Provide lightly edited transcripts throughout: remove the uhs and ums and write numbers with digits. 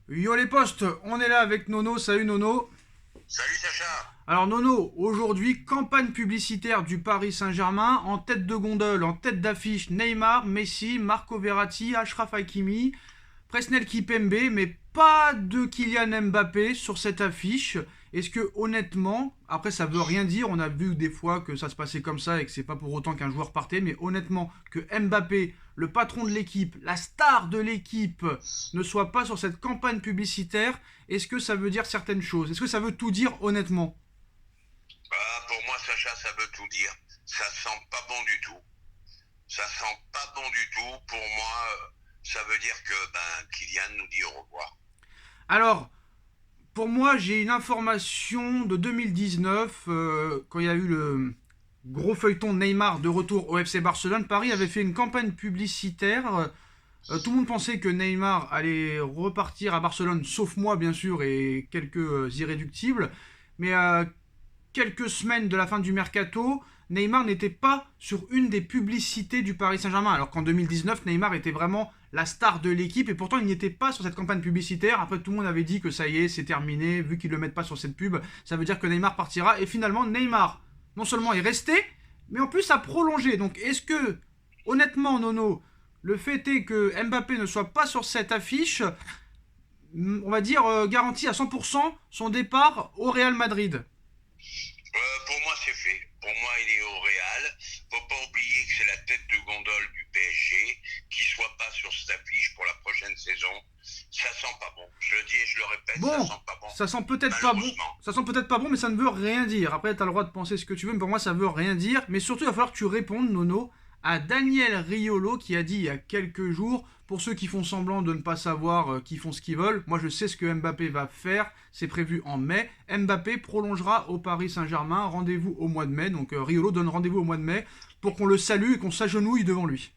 Yo les postes, on est là avec Nono. Salut Nono. Salut Sacha. Alors Nono, aujourd'hui, campagne publicitaire du Paris Saint-Germain, en tête de gondole, en tête d'affiche, Neymar, Messi, Marco Verratti, Achraf Hakimi, Presnel Kipembe, mais pas de Kylian Mbappé sur cette affiche. Est-ce que honnêtement, après ça veut rien dire, on a vu des fois que ça se passait comme ça et que c'est pas pour autant qu'un joueur partait, mais honnêtement que Mbappé, le patron de l'équipe, la star de l'équipe, ne soit pas sur cette campagne publicitaire, est-ce que ça veut dire certaines choses? Est-ce que ça veut tout dire honnêtement? Pour moi Sacha, ça veut tout dire. Ça sent pas bon du tout. Ça sent pas bon du tout. Pour moi, ça veut dire que Kylian nous dit au revoir. Alors, pour moi, j'ai une information de 2019, quand il y a eu le gros feuilleton Neymar de retour au FC Barcelone. Paris avait fait une campagne publicitaire. Tout le monde pensait que Neymar allait repartir à Barcelone, sauf moi bien sûr et quelques irréductibles. Mais quelques semaines de la fin du mercato, Neymar n'était pas sur une des publicités du Paris Saint-Germain, alors qu'en 2019, Neymar était vraiment la star de l'équipe, et pourtant il n'était pas sur cette campagne publicitaire. Après, tout le monde avait dit que ça y est, c'est terminé, vu qu'ils ne le mettent pas sur cette pub, ça veut dire que Neymar partira, et finalement, Neymar, non seulement est resté, mais en plus a prolongé. Donc est-ce que, honnêtement, Nono, le fait est que Mbappé ne soit pas sur cette affiche, on va dire, garantit à 100% son départ au Real Madrid? Pour moi, c'est fait. Pour moi, il est au Real. Faut pas oublier que c'est la tête de gondole du PSG. Qu'il soit pas sur cette affiche pour la prochaine saison, ça sent pas bon. Je le dis et je le répète, ça Bon, sent pas bon. ça sent peut-être pas bon. Malheureusement. Ça sent peut-être pas bon, mais ça ne veut rien dire. Après, t'as le droit de penser ce que tu veux, mais pour moi, ça veut rien dire. Mais surtout, il va falloir que tu répondes, Nono, à Daniel Riolo qui a dit il y a quelques jours, pour ceux qui font semblant de ne pas savoir, qui font ce qu'ils veulent, moi je sais ce que Mbappé va faire, c'est prévu en mai. Mbappé prolongera au Paris Saint-Germain, rendez-vous au mois de mai. Donc Riolo donne rendez-vous au mois de mai pour qu'on le salue et qu'on s'agenouille devant lui.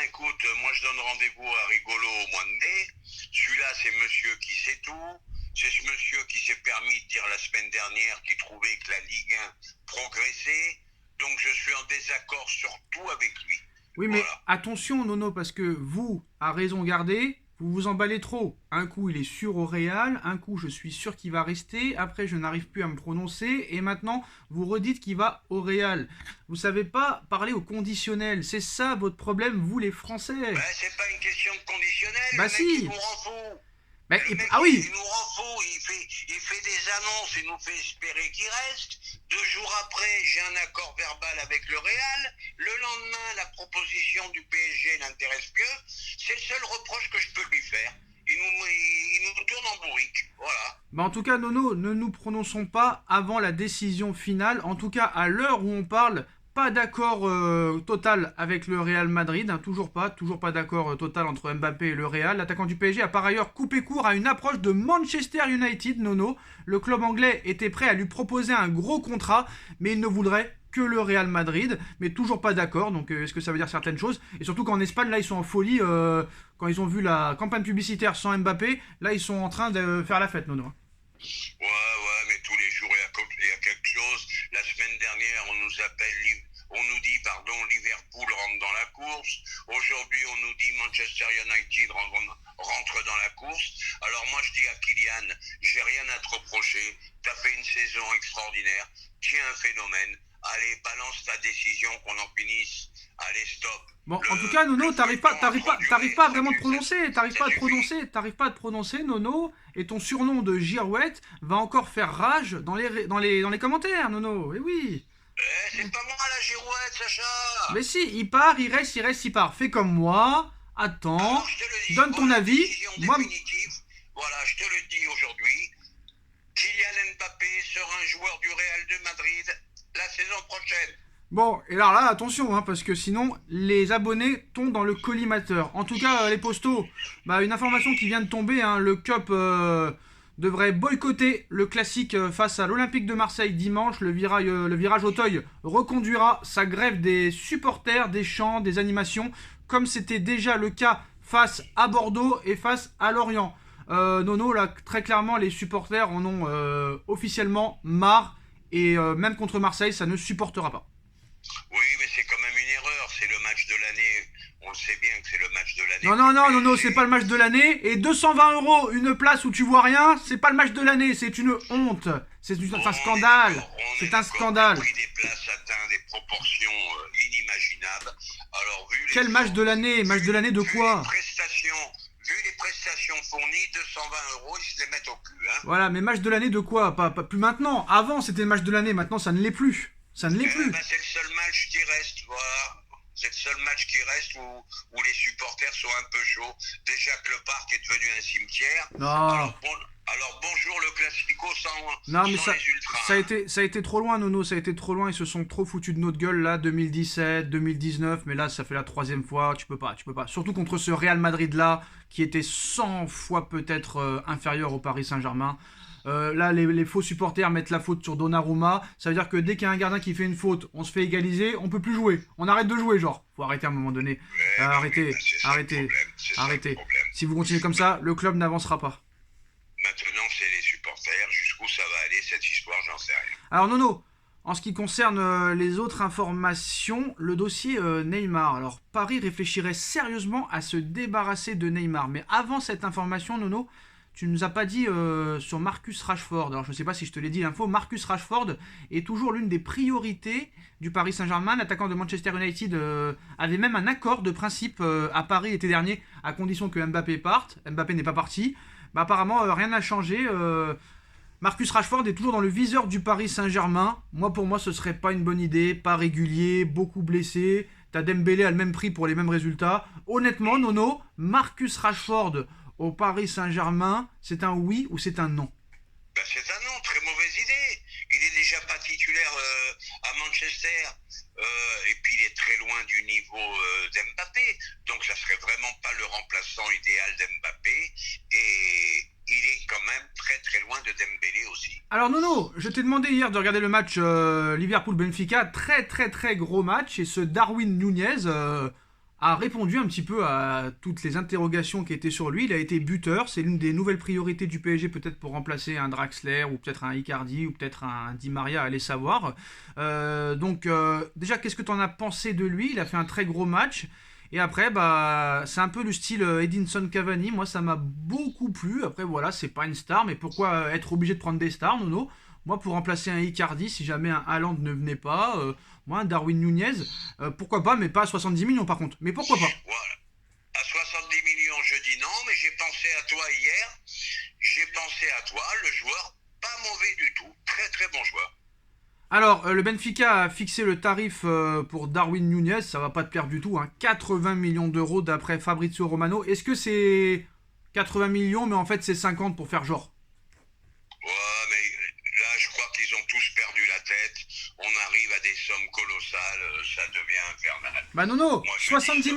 Écoute, moi je donne rendez-vous à Rigolo au mois de mai. Celui-là, c'est monsieur qui sait tout. C'est ce monsieur qui s'est permis de dire la semaine dernière qu'il trouvait que la Ligue 1 progressait. Donc je suis en désaccord sur tout avec lui. Oui, mais Voilà. attention, Nono, parce que vous, à raison gardée, vous vous emballez trop. Un coup, il est sûr au Real, un coup, je suis sûr qu'il va rester, après, je n'arrive plus à me prononcer, et maintenant, vous redites qu'il va au Real. Vous savez pas parler au conditionnel, c'est ça votre problème, vous les Français. C'est pas une question de conditionnel, Bah le mec il si. nous rend fou. Bah, Le mec ah oui. il nous rend fou, il fait des annonces, il nous fait espérer qu'il reste. 2 jours après, j'ai un accord verbal avec le Real. Le lendemain, la proposition du PSG l'intéresse peu. C'est le seul reproche que je peux lui faire. Il nous tourne en bourrique. Voilà. Bah en tout cas, Nono, ne nous prononçons pas avant la décision finale. En tout cas, à l'heure où on parle, pas d'accord total avec le Real Madrid, hein, toujours pas d'accord total entre Mbappé et le Real. L'attaquant du PSG a par ailleurs coupé court à une approche de Manchester United, Nono. Le club anglais était prêt à lui proposer un gros contrat, mais il ne voudrait que le Real Madrid, mais toujours pas d'accord. Donc est-ce que ça veut dire certaines choses? Et surtout qu'en Espagne, là, ils sont en folie. Quand ils ont vu la campagne publicitaire sans Mbappé, là, ils sont en train de faire la fête, Nono. Ouais, mais tous les jours, il y a quelque chose. La semaine dernière, on nous dit, Liverpool rentre dans la course. Aujourd'hui, on nous dit Manchester United rentre dans la course. Alors moi, je dis à Kylian, j'ai rien à te reprocher. T'as fait une saison extraordinaire. Tu es un phénomène. Allez, balance ta décision, qu'on en finisse. Allez, stop. Bon, en tout cas, Nono, t'arrives pas à vraiment te prononcer, suffit. t'arrives pas à te prononcer, Nono, et ton surnom de Girouette va encore faire rage dans les commentaires, Nono, eh oui. C'est pas moi la girouette, Sacha. Mais si, il part, il part, fais comme moi, attends, Alors, je te le dis, donne ton prends la avis, décision moi... définitive. Voilà, je te le dis aujourd'hui. Kylian Mbappé sera un joueur du Real de Madrid la saison prochaine. Bon, et alors là, attention, hein, parce que sinon, les abonnés tombent dans le collimateur. En tout cas, les postos, bah, une information qui vient de tomber, hein, le CUP devrait boycotter le classique face à l'Olympique de Marseille dimanche. Le virage Auteuil reconduira sa grève des supporters, des chants, des animations, comme c'était déjà le cas face à Bordeaux et face à Lorient. Nono, là, très clairement, les supporters en ont officiellement marre, et même contre Marseille, ça ne supportera pas. Oui, mais c'est quand même une erreur. C'est le match de l'année. On sait bien que c'est le match de l'année. Non, non, non, non, non, c'est pas le match de l'année. Et 220 €, une place où tu vois rien, c'est pas le match de l'année, c'est une honte. C'est un scandale. C'est un scandale. Le prix des places atteint des proportions inimaginables. Alors, Quel match de l'année? Match de l'année de quoi? Vu les prestations fournies, 220 €, ils se les mettent au cul. Hein. Voilà, mais match de l'année de quoi? Pas plus maintenant. Avant, c'était le match de l'année, maintenant, ça ne l'est plus. Ça ne l'est plus. Ben, c'est le seul match qui reste, voilà. C'est le seul match qui reste où les supporters sont un peu chauds. Déjà que le parc est devenu un cimetière. Non. Alors bonjour le Classico non, mais sans les ultras. Ça a été trop loin, Nono. Ça a été trop loin. Ils se sont trop foutus de notre gueule là, 2017, 2019. Mais là, ça fait la 3e fois. Tu peux pas. Surtout contre ce Real Madrid là, qui était 100 fois peut-être inférieur au Paris Saint-Germain. Là, les faux supporters mettent la faute sur Donnarumma. Ça veut dire que dès qu'il y a un gardien qui fait une faute, on se fait égaliser, on peut plus jouer. On arrête de jouer, genre. Faut arrêter à un moment donné. Arrêtez. Si vous continuez comme ça, le club n'avancera pas. Maintenant, c'est les supporters. Jusqu'où ça va aller, cette histoire, j'en sais rien. Alors, Nono, en ce qui concerne les autres informations, le dossier Neymar. Alors, Paris réfléchirait sérieusement à se débarrasser de Neymar. Mais avant cette information, Nono, tu ne nous as pas dit sur Marcus Rashford. Alors, je ne sais pas si je te l'ai dit l'info. Marcus Rashford est toujours l'une des priorités du Paris Saint-Germain. L'attaquant de Manchester United avait même un accord de principe à Paris l'été dernier, à condition que Mbappé parte. Mbappé n'est pas parti. Bah, apparemment, rien n'a changé. Marcus Rashford est toujours dans le viseur du Paris Saint-Germain. Pour moi, ce serait pas une bonne idée. Pas régulier, beaucoup blessé. T'as Dembélé à le même prix pour les mêmes résultats. Honnêtement, Nono, Marcus Rashford au Paris Saint-Germain, c'est un oui ou c'est un non? Ben, c'est un non, très mauvaise idée. Il est déjà pas titulaire à Manchester. Et puis il est très loin du niveau d'Mbappé. Donc ça serait vraiment pas le remplaçant idéal d'Mbappé. Et il est quand même très très loin de Dembélé aussi. Alors Nono, je t'ai demandé hier de regarder le match Liverpool-Benfica. Très très très gros match. Et ce Darwin Nunez a répondu un petit peu à toutes les interrogations qui étaient sur lui. Il a été buteur. C'est l'une des nouvelles priorités du PSG, peut-être pour remplacer un Draxler ou peut-être un Icardi ou peut-être un Di Maria, allez savoir. Déjà, qu'est-ce que tu en as pensé de lui? Il a fait un très gros match. Et après, c'est un peu le style Edinson Cavani. Moi, ça m'a beaucoup plu. Après, voilà, c'est pas une star, mais pourquoi être obligé de prendre des stars, Nono? Moi, pour remplacer un Icardi, si jamais un Haaland ne venait pas, moi, un Darwin Nunez, pourquoi pas, mais pas à 70 millions par contre. Mais pourquoi pas? Voilà. À 70 millions, je dis non, mais j'ai pensé à toi hier. J'ai pensé à toi, le joueur, pas mauvais du tout. Très très bon joueur. Alors, le Benfica a fixé le tarif pour Darwin Nunez, ça va pas te plaire du tout, hein, 80 millions d'euros d'après Fabrizio Romano. Est-ce que c'est 80 millions, mais en fait c'est 50 pour faire genre? Ouais, mais là, je crois qu'ils ont tous perdu la tête. On arrive à des sommes colossales, ça devient infernal. Bah non, 70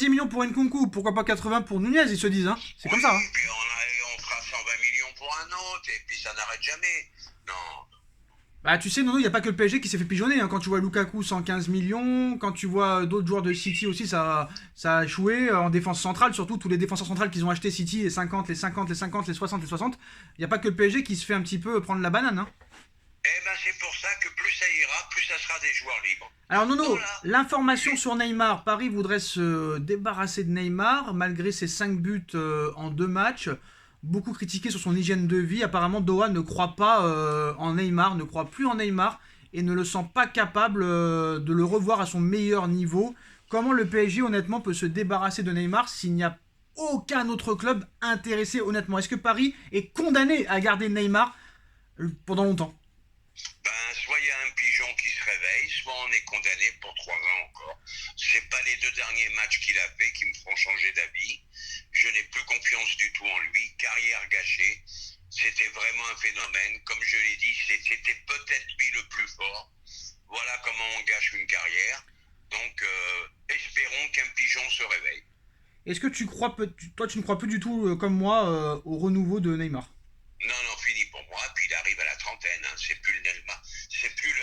millions pour Nkunku, pourquoi pas 80 pour Nunez, ils se disent, hein. C'est comme ça, hein. Puis on fera 120 millions pour un autre, et puis ça n'arrête jamais. Non. Bah tu sais, Nono, il n'y a pas que le PSG qui s'est fait pigeonner, hein. Quand tu vois Lukaku 115 millions, quand tu vois d'autres joueurs de City aussi, ça a échoué en défense centrale, surtout tous les défenseurs centrales qu'ils ont acheté City, les 50, les 50, les 50, les 60, les 60. Il n'y a pas que le PSG qui se fait un petit peu prendre la banane, hein. Eh ben c'est pour ça que plus ça ira, plus ça sera des joueurs libres. Alors Nono, voilà. L'information sur Neymar, Paris voudrait se débarrasser de Neymar, malgré ses 5 buts en 2 matchs. Beaucoup critiqué sur son hygiène de vie. Apparemment, Doha ne croit pas en Neymar, ne croit plus en Neymar et ne le sent pas capable de le revoir à son meilleur niveau. Comment le PSG, honnêtement, peut se débarrasser de Neymar s'il n'y a aucun autre club intéressé, honnêtement? Est-ce que Paris est condamné à garder Neymar pendant longtemps? Soit il y a un pigeon qui se réveille, soit on est condamné pour 3 ans encore. C'est pas les 2 derniers matchs qu'il a fait qui me feront changer d'avis. Je n'ai plus confiance du tout en lui. Carrière gâchée. C'était vraiment un phénomène. Comme je l'ai dit, c'était peut-être lui le plus fort. Voilà comment on gâche une carrière. Donc, espérons qu'un pigeon se réveille. Est-ce que toi tu ne crois plus du tout comme moi au renouveau de Neymar? Non, fini pour moi. Puis il arrive à la trentaine. Hein. C'est plus le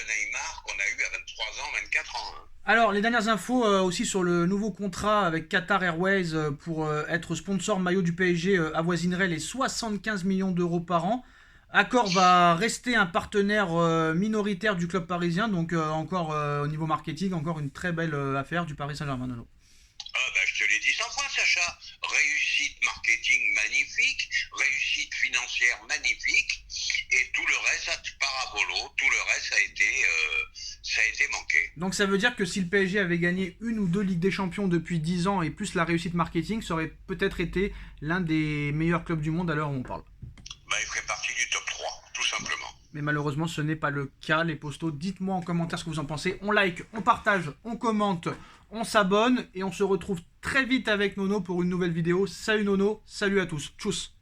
Neymar qu'on a eu à 23 ans, 24 ans. Hein. Alors, les dernières infos aussi sur le nouveau contrat avec Qatar Airways pour être sponsor maillot du PSG avoisinerait les 75 millions d'euros par an. Accor va rester un partenaire minoritaire du club parisien, donc encore au niveau marketing, encore une très belle affaire du Paris Saint-Germain, Nono. Ah bah, je te l'ai dit 100 fois, Sacha. Réussite marketing magnifique, réussite financière magnifique, et tout le reste, parabolo, tout le reste ça a été manqué. Donc ça veut dire que si le PSG avait gagné une ou deux Ligues des Champions depuis 10 ans et plus la réussite marketing, ça aurait peut-être été l'un des meilleurs clubs du monde à l'heure où on parle. Bah, il ferait partie du top 3, tout simplement. Mais malheureusement, ce n'est pas le cas, les postos. Dites-moi en commentaire ce que vous en pensez. On like, on partage, on commente, on s'abonne et on se retrouve très vite avec Nono pour une nouvelle vidéo. Salut Nono, salut à tous. Tchuss.